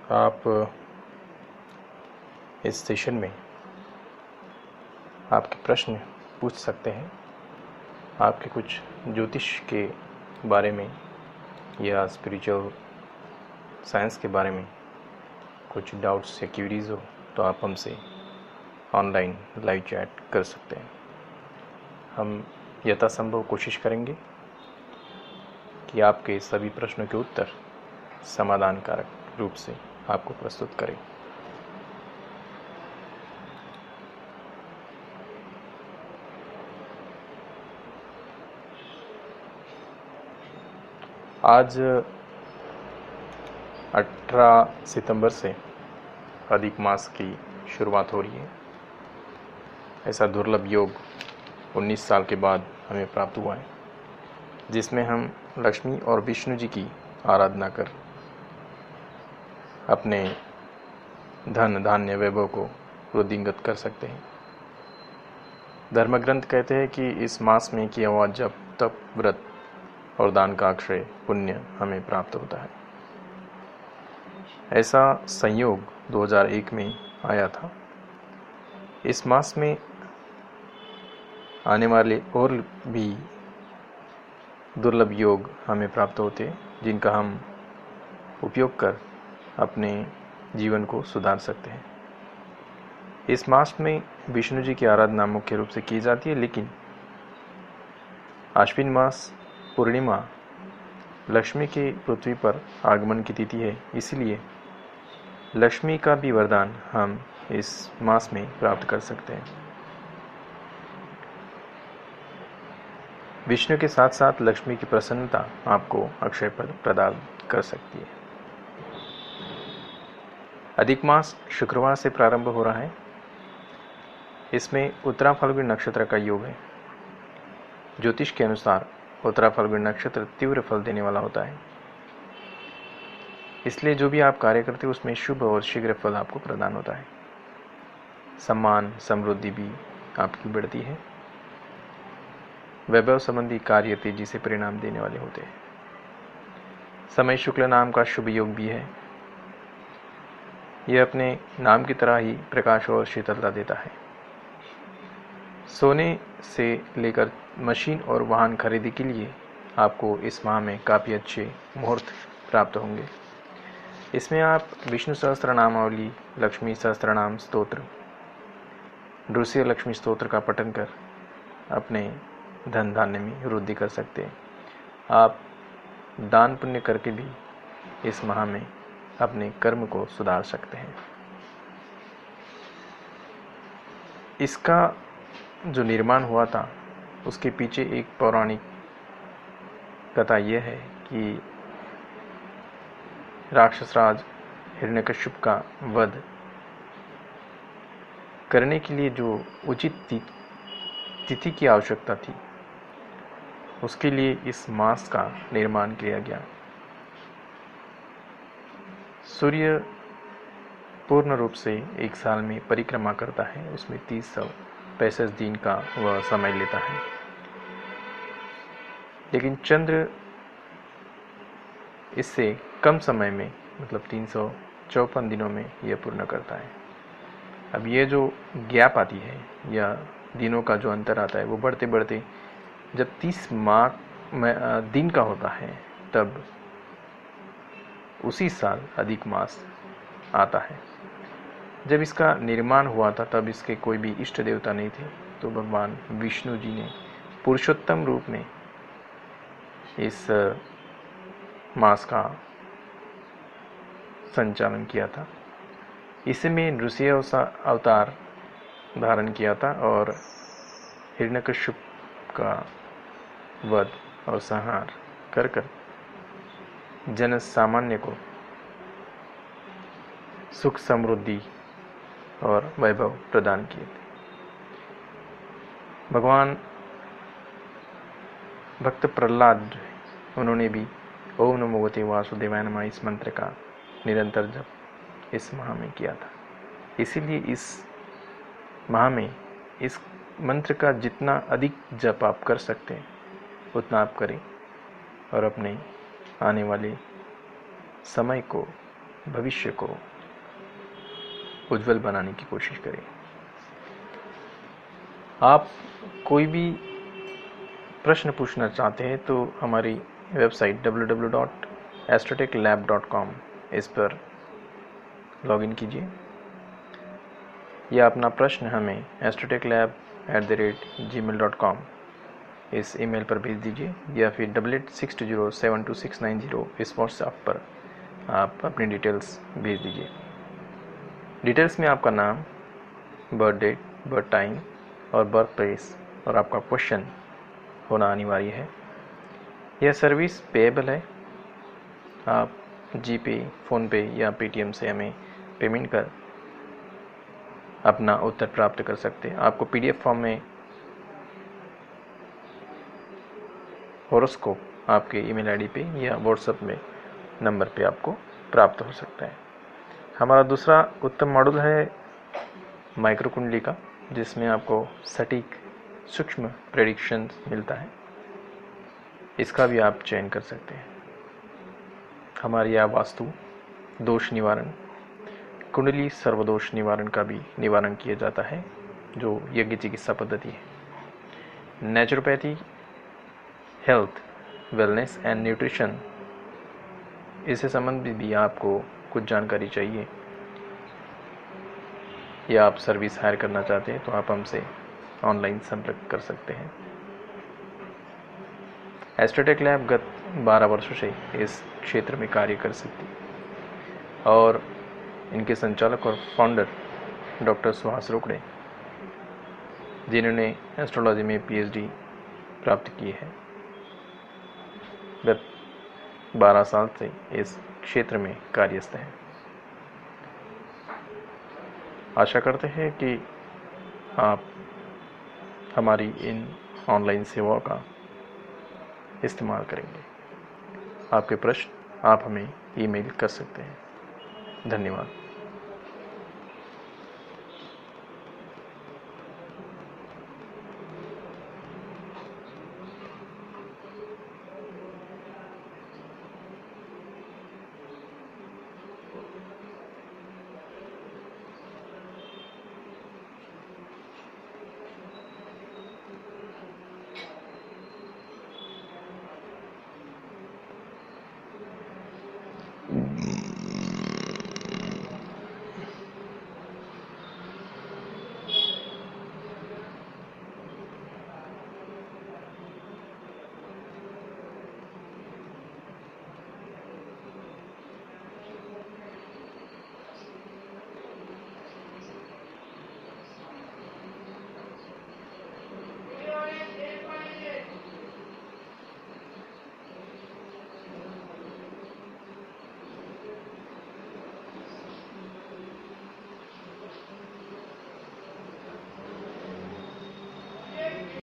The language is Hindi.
आप इस सेशन में आपके प्रश्न पूछ सकते हैं। आपके कुछ ज्योतिष के बारे में या स्पिरिचुअल साइंस के बारे में कुछ डाउट्स या क्यूरीज हो तो आप हमसे ऑनलाइन लाइव चैट कर सकते हैं। हम यथासंभव कोशिश करेंगे कि आपके सभी प्रश्नों के उत्तर समाधानकारक रूप से आपको प्रस्तुत करें। आज 18 सितंबर से अधिक मास की शुरुआत हो रही है। ऐसा दुर्लभ योग 19 साल के बाद हमें प्राप्त हुआ है, जिसमें हम लक्ष्मी और विष्णु जी की आराधना कर अपने धन धान्य वैभव को वृद्धिंगत कर सकते हैं। धर्मग्रंथ कहते हैं कि इस मास में किया हुआ जप, तप, व्रत और दान का अक्षय पुण्य हमें प्राप्त होता है। ऐसा संयोग 2001 में आया था। इस मास में आने वाले और भी दुर्लभ योग हमें प्राप्त होते हैं, जिनका हम उपयोग कर अपने जीवन को सुधार सकते हैं। इस मास में विष्णु जी की आराधना मुख्य रूप से की जाती है, लेकिन आश्विन मास पूर्णिमा लक्ष्मी के पृथ्वी पर आगमन की तिथि है, इसलिए लक्ष्मी का भी वरदान हम इस मास में प्राप्त कर सकते हैं। विष्णु के साथ साथ लक्ष्मी की प्रसन्नता आपको अक्षय फल प्रदान कर सकती है। अधिक मास शुक्रवार से प्रारंभ हो रहा है। इसमें उत्तरा फाल्गुनी नक्षत्र का योग है। ज्योतिष के अनुसार उत्तरा फाल्गुनी नक्षत्र तीव्र फल देने वाला होता है, इसलिए जो भी आप कार्य करते हैं उसमें शुभ और शीघ्र फल आपको प्रदान होता है। सम्मान समृद्धि भी आपकी बढ़ती है। वैभव संबंधी कार्य तेजी से परिणाम देने वाले होते हैं। समय शुक्ल नाम का शुभ योग भी है। यह अपने नाम की तरह ही प्रकाश और शीतलता देता है। सोने से लेकर मशीन और वाहन खरीदी के लिए आपको इस माह में काफ़ी अच्छे मुहूर्त प्राप्त होंगे। इसमें आप विष्णु सहस्त्रनामावली, लक्ष्मी सहस्त्रनाम स्तोत्र, नृसिंह लक्ष्मी स्तोत्र का पठन कर अपने धन धान्य में वृद्धि कर सकते हैं। आप दान पुण्य करके भी इस माह में अपने कर्म को सुधार सकते हैं। इसका जो निर्माण हुआ था उसके पीछे एक पौराणिक कथा यह है कि राक्षस राज हिरण्यकश्यप का वध करने के लिए जो उचित तिथि की आवश्यकता थी, उसके लिए इस मास का निर्माण किया गया। सूर्य पूर्ण रूप से एक साल में परिक्रमा करता है, उसमें 365 दिन का वह समय लेता है, लेकिन चंद्र इससे कम समय में मतलब 354 दिनों में यह पूर्ण करता है। अब ये जो गैप आती है या दिनों का जो अंतर आता है वो बढ़ते बढ़ते जब 30 दिन का होता है, तब उसी साल अधिक मास आता है। जब इसका निर्माण हुआ था तब इसके कोई भी इष्ट देवता नहीं थे, तो भगवान विष्णु जी ने पुरुषोत्तम रूप में इस मास का संचालन किया था। इसमें नृसिंह अवतार धारण किया था और हिरण्यकश्यप का वध और संहार कर जन सामान्य को सुख समृद्धि और वैभव प्रदान किए थे। भगवान भक्त प्रहलाद, उन्होंने भी ओम नमो भगवते वासुदेवाय नमः इस मंत्र का निरंतर जप इस माह में किया था। इसीलिए इस माह में इस मंत्र का जितना अधिक जप आप कर सकते हैं उतना आप करें और अपने आने वाले समय को भविष्य को उज्जवल बनाने की कोशिश करें। आप कोई भी प्रश्न पूछना चाहते हैं तो हमारी वेबसाइट www.astrotechlab.com इस पर लॉगिन कीजिए या अपना प्रश्न हमें astrotechlab@gmail.com इस ईमेल पर भेज दीजिए या फिर 8862072690 इस व्हाट्सएप पर आप अपनी डिटेल्स भेज दीजिए। डिटेल्स में आपका नाम, बर्थ डेट, बर्थ टाइम और बर्थ प्लेस और आपका क्वेश्चन होना अनिवार्य है। यह सर्विस पेएबल है। आप जीपे, फ़ोनपे या पेटीएम से हमें पेमेंट कर अपना उत्तर प्राप्त कर सकते हैं। आपको पीडीएफ फॉर्म में हॉरोस्कोप आपके ईमेल आईडी पे या व्हाट्सएप में नंबर पे आपको प्राप्त हो सकता है। हमारा दूसरा उत्तम मॉड्यूल है माइक्रो कुंडली का, जिसमें आपको सटीक सूक्ष्म प्रेडिक्शन मिलता है। इसका भी आप चयन कर सकते हैं। हमारे यहाँ वास्तु दोष निवारण, कुंडली सर्वदोष निवारण का भी निवारण किया जाता है, जो यज्ञ चिकित्सा पद्धति है। Naturopathy, health, wellness and nutrition, इससे संबंधित भी आपको कुछ जानकारी चाहिए या आप सर्विस हायर करना चाहते हैं तो आप हमसे ऑनलाइन संपर्क कर सकते हैं। एस्ट्रोटेक लैब गत 12 वर्षों से इस क्षेत्र में कार्य कर सकती है और इनके संचालक और फाउंडर डॉक्टर सुहास रोकड़े, जिन्होंने एस्ट्रोलॉजी में पीएचडी प्राप्त की है, गत 12 साल से इस क्षेत्र में कार्यस्थ हैं। आशा करते हैं कि आप हमारी इन ऑनलाइन सेवाओं का इस्तेमाल करेंगे। आपके प्रश्न आप हमें ईमेल कर सकते हैं। धन्यवाद।